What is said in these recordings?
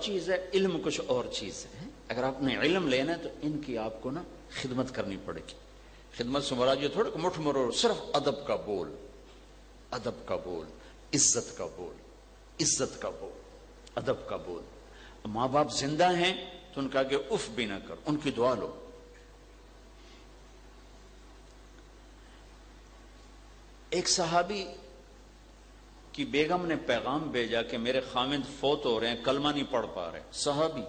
چیز ہے، علم کچھ اور چیز ہے۔ اگر آپ نے علم لینا ہے تو ان کی آپ کو نا خدمت کرنی پڑے گی۔ خدمت سے مراد یہ تھوڑا کہ مٹھ مرو، صرف ادب کا بول، ادب کا بول، عزت کا بول، عزت کا بول، ادب کا بول۔ ماں باپ زندہ ہیں تو ان کا آگے اف بھی نہ کر، ان کی دعا لو۔ ایک صحابی کی بیگم نے پیغام بھیجا کہ میرے خامند فوت ہو رہے ہیں، کلمہ نہیں پڑھ پا رہے۔ صحابی،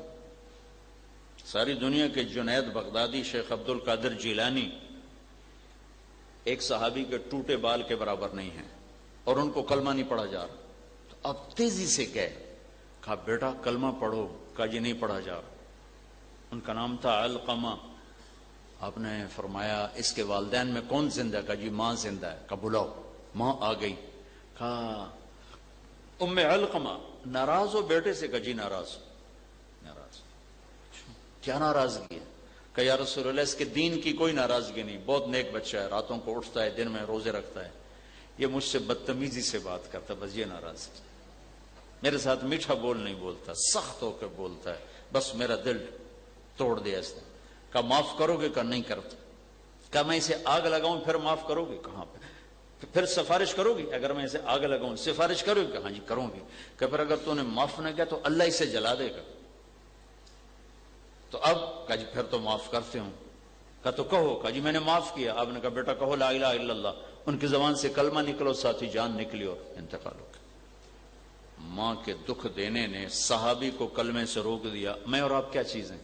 ساری دنیا کے جنید بغدادی، شیخ عبد القادر جیلانی ایک صحابی کے ٹوٹے بال کے برابر نہیں ہیں، اور ان کو کلمہ نہیں پڑھا جا رہا۔ تو اب تیزی سے گئے، کہا بیٹا کلمہ پڑھو، کہا جی نہیں پڑھا جا رہا۔ ان کا نام تھا علقمہ۔ آپ نے فرمایا اس کے والدین میں کون زندہ ہے؟ کہا جی ماں زندہ ہے۔ کہا بلاؤ۔ ماں آ گئی۔ کہا ام علقمہ ناراض ہو بیٹے سے؟ کہا جی ناراض، ناراض۔ کیا ناراضگی ہے؟ کہ یا رسول اللہ اس کے دین کی کوئی ناراضگی نہیں، بہت نیک بچہ ہے، راتوں کو اٹھتا ہے، دن میں روزے رکھتا ہے، یہ مجھ سے بدتمیزی سے بات کرتا، بس یہ ناراض ہے، میرے ساتھ میٹھا بول نہیں بولتا، سخت ہو کے بولتا ہے، بس میرا دل توڑ دیا اس نے۔ کہا معاف کرو گے؟ کہا نہیں کرتا۔ کہا میں اسے آگ لگاؤں پھر معاف کرو گے؟ کہاں پھر سفارش کرو گی؟ اگر میں اسے آگ لگاؤں سفارش کرو گی؟ کہا جی کروں گی۔ کہ پھر اگر تو نے معاف نہ کیا تو اللہ اسے جلا دے گا۔ تو اب کہا جی پھر تو معاف کرتے ہوں۔ کہا تو کہو۔ کہا جی میں نے معاف کیا۔ آپ نے کہا بیٹا کہو لا الہ الا اللہ۔ ان کی زبان سے کلمہ نکلو، ساتھی جان نکلی اور انتقال ہو گیا۔ ماں کے دکھ دینے نے صحابی کو کلمے سے روک دیا۔ میں اور آپ کیا چیز ہیں؟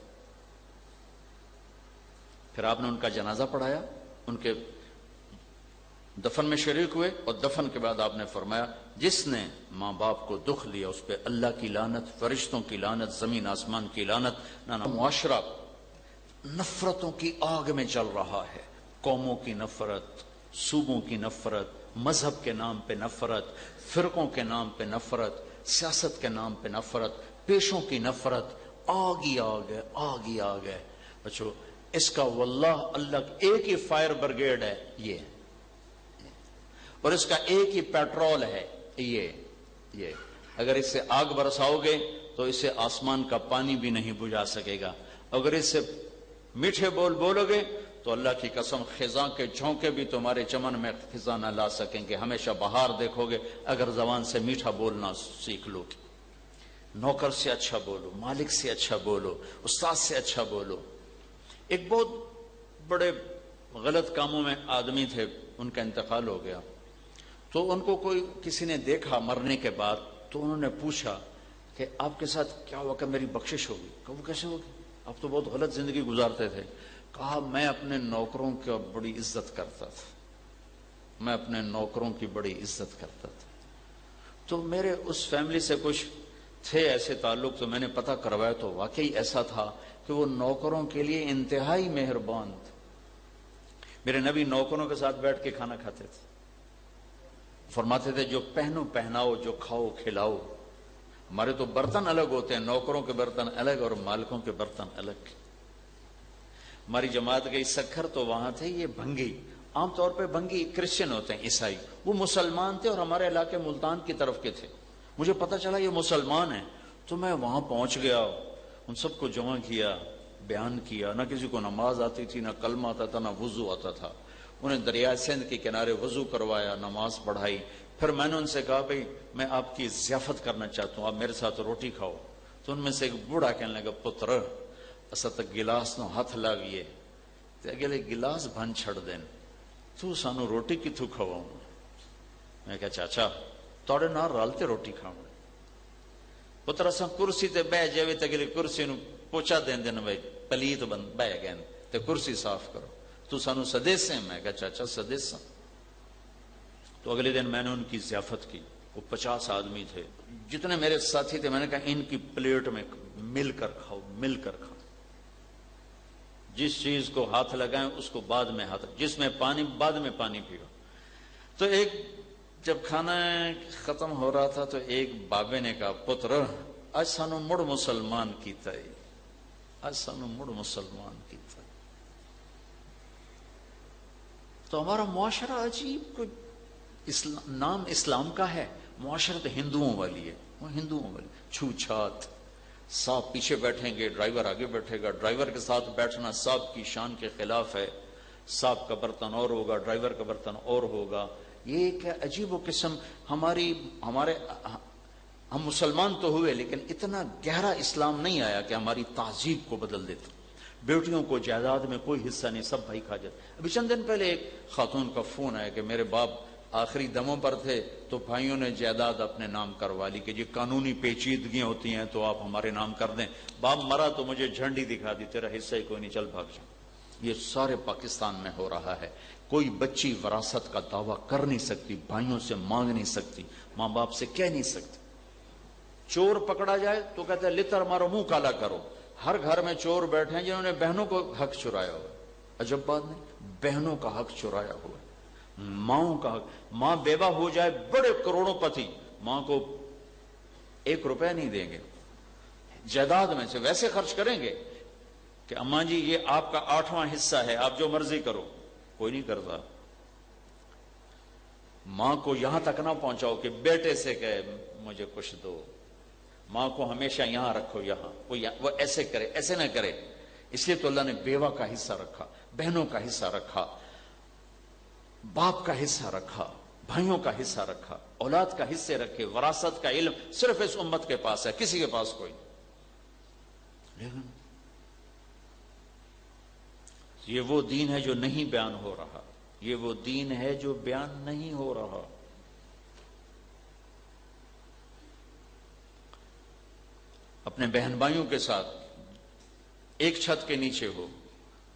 پھر آپ نے ان کا جنازہ پڑھایا، ان کے دفن میں شریک ہوئے، اور دفن کے بعد آپ نے فرمایا جس نے ماں باپ کو دکھ دیا اس پہ اللہ کی لعنت، فرشتوں کی لعنت، زمین آسمان کی لعنت۔ نہ معاشرہ نفرتوں کی آگ میں جل رہا ہے، قوموں کی نفرت، صوبوں کی نفرت، مذہب کے نام پہ نفرت، فرقوں کے نام پہ نفرت، سیاست کے نام پہ نفرت، پیشوں کی نفرت، آگ ہی آگ ہے، آگ ہی آگ ہے۔ بچو اس کا واللہ اللہ ایک ہی فائر بریگیڈ ہے یہ، اور اس کا ایک ہی پیٹرول ہے یہ۔ اگر اس سے آگ برساؤ گے تو اسے آسمان کا پانی بھی نہیں بجھا سکے گا، اگر اس سے میٹھے بول بولو گے تو اللہ کی قسم خزاں کے جھونکے بھی تمہارے چمن میں خزاں نہ لا سکیں گے، ہمیشہ بہار دیکھو گے اگر زبان سے میٹھا بولنا سیکھ لو گے۔ نوکر سے اچھا بولو، مالک سے اچھا بولو، استاد سے اچھا بولو۔ ایک بہت بڑے غلط کاموں میں آدمی تھے، ان کا انتقال ہو گیا، تو ان کو کوئی کسی نے دیکھا مرنے کے بعد، تو انہوں نے پوچھا کہ آپ کے ساتھ کیا ہوا کہ میری بخشش ہوگی؟ کہ وہ کیسے ہوگی؟ آپ تو بہت غلط زندگی گزارتے تھے۔ کہا میں اپنے نوکروں کی بڑی عزت کرتا تھا، میں اپنے نوکروں کی بڑی عزت کرتا تھا، تو میرے اس فیملی سے کچھ تھے ایسے تعلق، تو میں نے پتہ کروایا تو واقعی ایسا تھا کہ وہ نوکروں کے لیے انتہائی مہربان تھے۔ میرے نبی نوکروں کے ساتھ بیٹھ کے کھانا کھاتے تھے، فرماتے تھے جو پہنو پہناؤ، جو کھاؤ کھلاؤ۔ ہمارے تو برتن الگ ہوتے ہیں، نوکروں کے برتن الگ اور مالکوں کے برتن الگ۔ ہماری جماعت گئی سکھر، تو وہاں تھے یہ بھنگی، عام طور پہ بھنگی کرسچن ہوتے ہیں، عیسائی، وہ مسلمان تھے اور ہمارے علاقے ملتان کی طرف کے تھے۔ مجھے پتا چلا یہ مسلمان ہیں، تو میں وہاں پہنچ گیا، ان سب کو جمع کیا، بیان کیا۔ نہ کسی کو نماز آتی تھی، نہ کلمہ آتا تھا، نہ وضو آتا تھا۔ انہیں دریائے سندھ کے کنارے وضو کروایا، نماز پڑھائی۔ پھر میں نے ان سے کہا بھئی میں آپ کی ضیافت کرنا چاہتا ہوں، آپ میرے ساتھ روٹی کھاؤ۔ تو ان میں سے ایک بوڑھا کہنے لگا پتر اسا تک گلاس نو ہاتھ لاگیے تے اگلے گلاس بن چھڑ دین، تو سانو روٹی کتوں کھواؤں؟ میں کہا چاچا توڑے نال رلتے روٹی کھاؤں۔ پتر اسا کرسی تے بہ جاوے تے اگلی کرسی نو پوچھا دین دین بھائی پلیت بن بہ گئے تے کرسی صاف کرو، تو سانو سدیس ہیں؟ میں کہا چاچا سدیس ہیں۔ تو اگلے دن میں نے ان کی ضیافت کی، وہ 50 آدمی تھے، جتنے میرے ساتھی تھے۔ میں نے کہا ان کی پلیٹ میں مل کر کھاؤ، مل کر کھاؤ، جس چیز کو ہاتھ لگائیں اس کو بعد میں ہاتھ، جس میں پانی بعد میں پانی پیو۔ تو ایک جب کھانا ختم ہو رہا تھا تو ایک بابے نے کہا پتر آج سانو مڑ مسلمان کیتا ہے، آج سانو مڑ مسلمان کیتا ہے۔ تو ہمارا معاشرہ عجیب، کوئی نام اسلام کا ہے، معاشرت ہندوؤں والی ہے، وہ ہندوؤں والی چھو چھات، صاحب پیچھے بیٹھیں گے، ڈرائیور آگے بیٹھے گا، ڈرائیور کے ساتھ بیٹھنا صاحب کی شان کے خلاف ہے، صاحب کا برتن اور ہوگا، ڈرائیور کا برتن اور ہوگا. یہ کیا عجیب و قسم ہم مسلمان تو ہوئے لیکن اتنا گہرا اسلام نہیں آیا کہ ہماری تہذیب کو بدل دیتا. بیٹیوں کو جائیداد میں کوئی حصہ نہیں، سب بھائی کھا جاتے. ابھی چند دن پہلے ایک خاتون کا فون آیا کہ میرے باپ آخری دموں پر تھے تو بھائیوں نے جائیداد اپنے نام کروا لی کہ یہ قانونی پیچیدگیاں ہوتی ہیں تو آپ ہمارے نام کر دیں. باپ مرا تو مجھے جھنڈی دکھا دی، تیرا حصہ ہی کوئی نہیں، چل بھاگ جا. یہ سارے پاکستان میں ہو رہا ہے. کوئی بچی وراثت کا دعویٰ کر نہیں سکتی، بھائیوں سے مانگ نہیں سکتی، ماں باپ سے کہہ نہیں سکتی. چور پکڑا جائے تو کہتے ہیں لتر مارو منہ کالا کرو. ہر گھر میں چور بیٹھے ہیں جنہوں نے بہنوں کو حق چرایا ہوا. عجب بات نہیں، بہنوں کا حق چرایا ہوا، ماؤں کا حق. ماں بیوہ ہو جائے، بڑے کروڑوں پتی ماں کو 1 روپے نہیں دیں گے، جائیداد میں سے ویسے خرچ کریں گے کہ اماں جی یہ آپ کا 8واں حصہ ہے، آپ جو مرضی کرو. کوئی نہیں کرتا. ماں کو یہاں تک نہ پہنچاؤ کہ بیٹے سے کہے مجھے کچھ دو. ماں کو ہمیشہ یہاں رکھو، یہاں وہ ایسے کرے، ایسے نہ کرے. اس لیے تو اللہ نے بیوہ کا حصہ رکھا، بہنوں کا حصہ رکھا، باپ کا حصہ رکھا، بھائیوں کا حصہ رکھا، اولاد کا حصے رکھے. وراثت کا علم صرف اس امت کے پاس ہے، کسی کے پاس کوئی. لیکن یہ وہ دین ہے جو نہیں بیان ہو رہا، یہ وہ دین ہے جو بیان نہیں ہو رہا. اپنے بہن بھائیوں کے ساتھ ایک چھت کے نیچے ہو،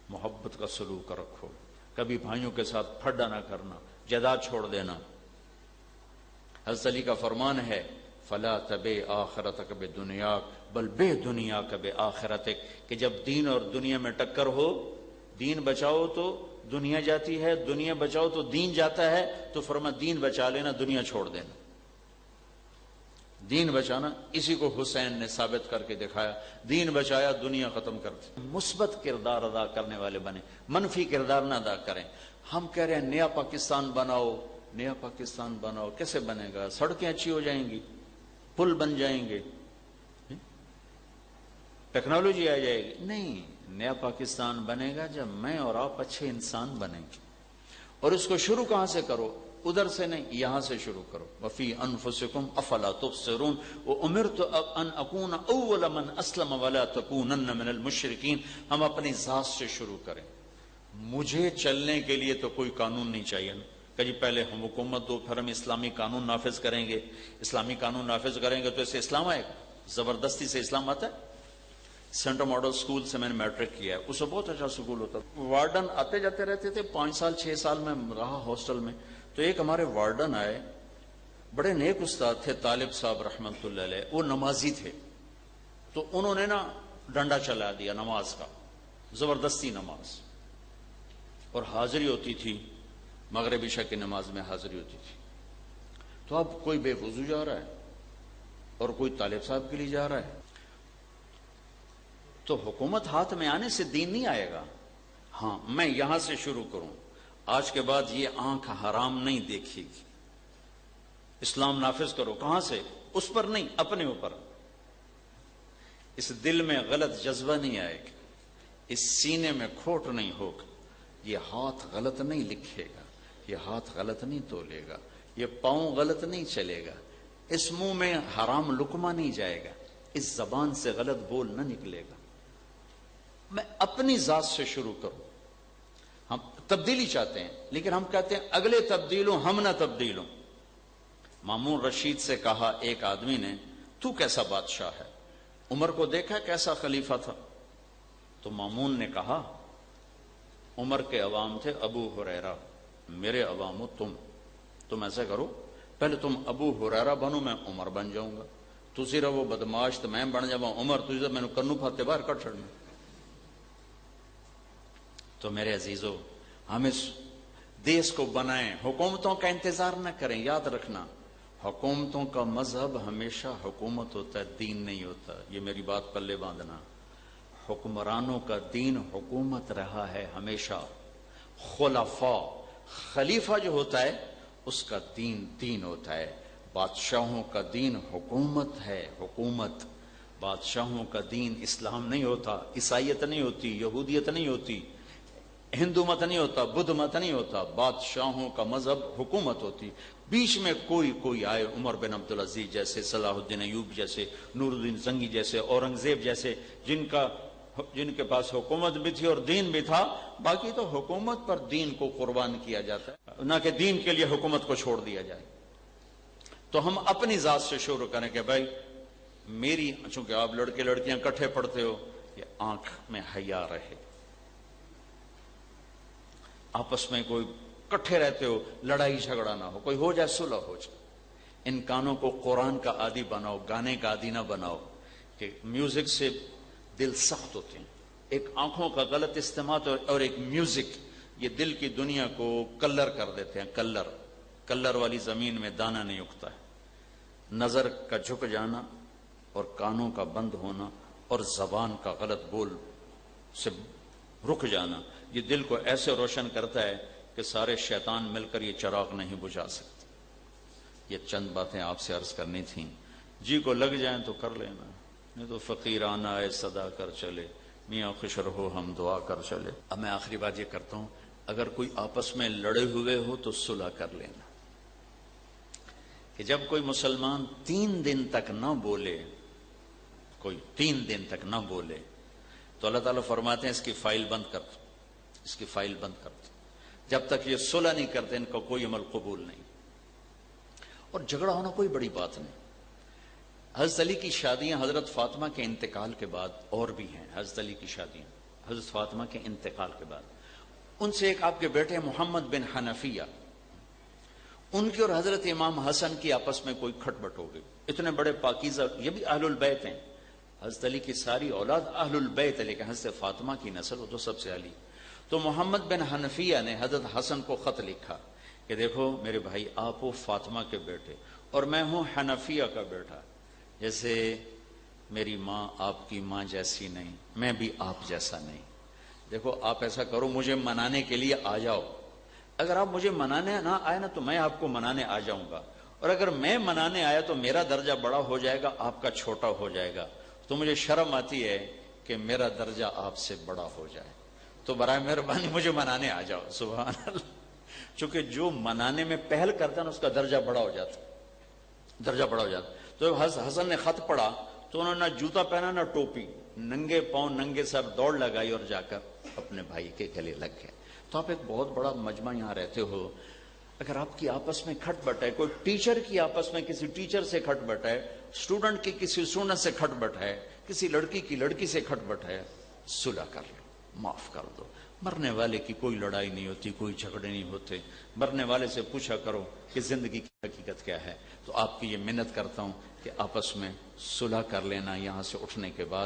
محبت کا سلوک رکھو. کبھی بھائیوں کے ساتھ پھڈا نہ کرنا، جائیداد چھوڑ دینا. حضرت علی کا فرمان ہے فلا تبے آخرتک بدنیاک بل بے دنیاک بآخرتک، کہ جب دین اور دنیا میں ٹکر ہو، دین بچاؤ تو دنیا جاتی ہے، دنیا بچاؤ تو دین جاتا ہے. تو فرما دین بچا لینا، دنیا چھوڑ دینا. دین بچانا، اسی کو حسین نے ثابت کر کے دکھایا. دین بچایا، دنیا ختم کر دی. مثبت کردار ادا کرنے والے بنے، منفی کردار نہ ادا کریں. ہم کہہ رہے ہیں نیا پاکستان بناؤ، نیا پاکستان بناؤ. کیسے بنے گا؟ سڑکیں اچھی ہو جائیں گی، پل بن جائیں گے، ٹیکنالوجی آ جائے گی. نہیں، نیا پاکستان بنے گا جب میں اور آپ اچھے انسان بنیں گے. اور اس کو شروع کہاں سے کرو؟ ادھر سے نہیں، یہاں سے شروع کرو. وفی انفسکم افلا تبصرون وامرت ان اکون اول من اسلم ولا تکونن من المشرکین. ہم اپنی ذات سے شروع کریں. مجھے چلنے کے لیے تو کوئی قانون نہیں چاہیے کہ جی پہلے ہم حکومت دو، پھر ہم اسلامی قانون نافذ کریں گے. اسلامی قانون نافذ کریں گے تو اس سے اسلام آئے گا؟ زبردستی سے اسلام آتا ہے؟ سینٹر ماڈل سکول سے میں نے میٹرک کیا ہے، اس سے بہت اچھا سکول ہوتا. وارڈن آتے جاتے رہتے تھے. 5 سال 6 سال میں رہا ہاسٹل میں. تو ایک ہمارے وارڈن آئے، بڑے نیک استاد تھے، طالب صاحب رحمت اللہ علیہ. وہ نمازی تھے، تو انہوں نے نا ڈنڈا چلا دیا نماز کا، زبردستی نماز. اور حاضری ہوتی تھی، مغرب عشاء کی نماز میں حاضری ہوتی تھی. تو اب کوئی بے وضو جا رہا ہے اور کوئی طالب صاحب کے لیے جا رہا ہے. تو حکومت ہاتھ میں آنے سے دین نہیں آئے گا. ہاں، میں یہاں سے شروع کروں. آج کے بعد یہ آنکھ حرام نہیں دیکھے گی. اسلام نافذ کرو. کہاں سے؟ اس پر نہیں، اپنے اوپر. اس دل میں غلط جذبہ نہیں آئے گا، اس سینے میں کھوٹ نہیں ہوگا. یہ ہاتھ غلط نہیں لکھے گا، یہ ہاتھ غلط نہیں تولے گا، یہ پاؤں غلط نہیں چلے گا، اس منہ میں حرام لقمہ نہیں جائے گا، اس زبان سے غلط بول نہ نکلے گا. میں اپنی ذات سے شروع کروں. ہم تبدیلی چاہتے ہیں لیکن ہم کہتے ہیں اگلے تبدیل ہوں، ہم نہ تبدیل ہوں. مامون رشید سے کہا ایک آدمی نے تو کیسا بادشاہ ہے؟ عمر کو دیکھا کیسا خلیفہ تھا؟ تو مامون نے کہا عمر کے عوام تھے ابو ہریرہ، میرے عوام ہو تم ایسا کرو پہلے تم ابو ہریرہ بنو، میں عمر بن جاؤں گا. تسی رہو بدماش تو میں بن جاؤں عمر، تجھے میں نے کنو پھاتے باہر کٹ چھڑنا. تو میرے عزیزو، ہم اس دیس کو بنائیں، حکومتوں کا انتظار نہ کریں. یاد رکھنا، حکومتوں کا مذہب ہمیشہ حکومت ہوتا ہے، دین نہیں ہوتا. یہ میری بات پلے باندھنا. حکمرانوں کا دین حکومت رہا ہے ہمیشہ. خلفاء، خلیفہ جو ہوتا ہے اس کا دین ہوتا ہے. بادشاہوں کا دین حکومت ہے، حکومت. بادشاہوں کا دین اسلام نہیں ہوتا، عیسائیت نہیں ہوتی، یہودیت نہیں ہوتی، ہندو مت نہیں ہوتا، بدھ مت نہیں ہوتا، بادشاہوں کا مذہب حکومت ہوتی. بیچ میں کوئی آئے، عمر بن عبدالعزیز جیسے، صلاح الدین ایوب جیسے، نور الدین زنگی جیسے، اورنگزیب جیسے، جن کے پاس حکومت بھی تھی اور دین بھی تھا. باقی تو حکومت پر دین کو قربان کیا جاتا ہے، نہ کہ دین کے لیے حکومت کو چھوڑ دیا جائے. تو ہم اپنی ذات سے شروع کریں کہ بھائی میری، چونکہ آپ لڑکے لڑکیاں کٹھے پڑھتے ہو، یہ آنکھ میں حیا رہے، آپس میں کوئی کٹھے رہتے ہو، لڑائی جھگڑا نہ ہو، کوئی ہو جائے صلح ہو جائے. ان کانوں کو قرآن کا عادی بناؤ، گانے کا عادی نہ بناؤ کہ میوزک سے دل سخت ہوتے ہیں. ایک آنکھوں کا غلط استعمال اور ایک میوزک، یہ دل کی دنیا کو کلر کر دیتے ہیں. کلر والی زمین میں دانہ نہیں اگتا ہے. نظر کا جھک جانا اور کانوں کا بند ہونا اور زبان کا غلط بول سے رک جانا، یہ دل کو ایسے روشن کرتا ہے کہ سارے شیطان مل کر یہ چراغ نہیں بجھا سکتے. یہ چند باتیں آپ سے عرض کرنی تھیں. جی کو لگ جائیں تو کر لینا، نہیں تو فقیرانہ اے صدا کر چلے، میاں خوش رہو ہم دعا کر چلے. اب میں آخری بات یہ کرتا ہوں، اگر کوئی آپس میں لڑے ہوئے ہو تو صلح کر لینا. کہ جب کوئی مسلمان 3 دن تک نہ بولے، کوئی 3 دن تک نہ بولے، تو اللہ تعالیٰ فرماتے ہیں اس کی فائل بند کر دو، اس کی فائل بند کر دو. جب تک یہ صلح نہیں کرتے ان کا کوئی عمل قبول نہیں. اور جھگڑا ہونا کوئی بڑی بات نہیں. حضرت علی کی شادیاں حضرت فاطمہ کے انتقال کے بعد اور بھی ہیں. حضرت علی کی شادیاں حضرت فاطمہ کے انتقال کے بعد، ان سے ایک آپ کے بیٹے محمد بن حنفیہ، ان کی اور حضرت امام حسن کی آپس میں کوئی کھٹ بٹ ہو گئی. اتنے بڑے پاکیزہ، یہ بھی اہل البیت ہیں، حضرت علی کی ساری اولاد اہل البیت ہے، لیکن حضرت فاطمہ کی نسل وہ تو سب سے علی. تو محمد بن حنفیہ نے حضرت حسن کو خط لکھا کہ دیکھو میرے بھائی، آپ ہو فاطمہ کے بیٹے اور میں ہوں حنفیہ کا بیٹا. جیسے میری ماں آپ کی ماں جیسی نہیں، میں بھی آپ جیسا نہیں. دیکھو آپ ایسا کرو، مجھے منانے کے لیے آ جاؤ. اگر آپ مجھے منانے نہ آئے نا تو میں آپ کو منانے آ جاؤں گا، اور اگر میں منانے آیا تو میرا درجہ بڑا ہو جائے گا، آپ کا چھوٹا ہو جائے گا. تو مجھے شرم آتی ہے کہ میرا درجہ آپ سے بڑا ہو جائے. تو برائے مہربانی مجھے منانے آ جاؤ. سبحان اللہ. چونکہ جو منانے میں پہل کرتا ہے نا اس کا درجہ بڑا ہو جاتا، درجہ بڑا ہو جاتا. تو حسن نے خط پڑھا تو انہوں نے نہ جوتا پہنا نہ ٹوپی، ننگے پاؤں ننگے سر دوڑ لگائی اور جا کر اپنے بھائی کے گلے لگ گئے. تو آپ ایک بہت بڑا مجمع یہاں رہتے ہو، اگر آپ کی آپس میں کھٹ بٹ ہے، کوئی ٹیچر کی آپس میں کسی ٹیچر سے کھٹ بٹ ہے، اسٹوڈنٹ کی کسی اسٹوڈنٹ سے کھٹ بٹ ہے، کسی لڑکی کی لڑکی سے کھٹ بٹ ہے، صلح کر لو، معاف کر دو. مرنے والے کی کوئی لڑائی نہیں ہوتی، کوئی جھگڑے نہیں ہوتے. مرنے والے سے پوچھا کرو کہ زندگی کی حقیقت کیا ہے. تو آپ کی یہ منت کرتا ہوں کہ آپس میں صلح کر لینا یہاں سے اٹھنے کے بعد.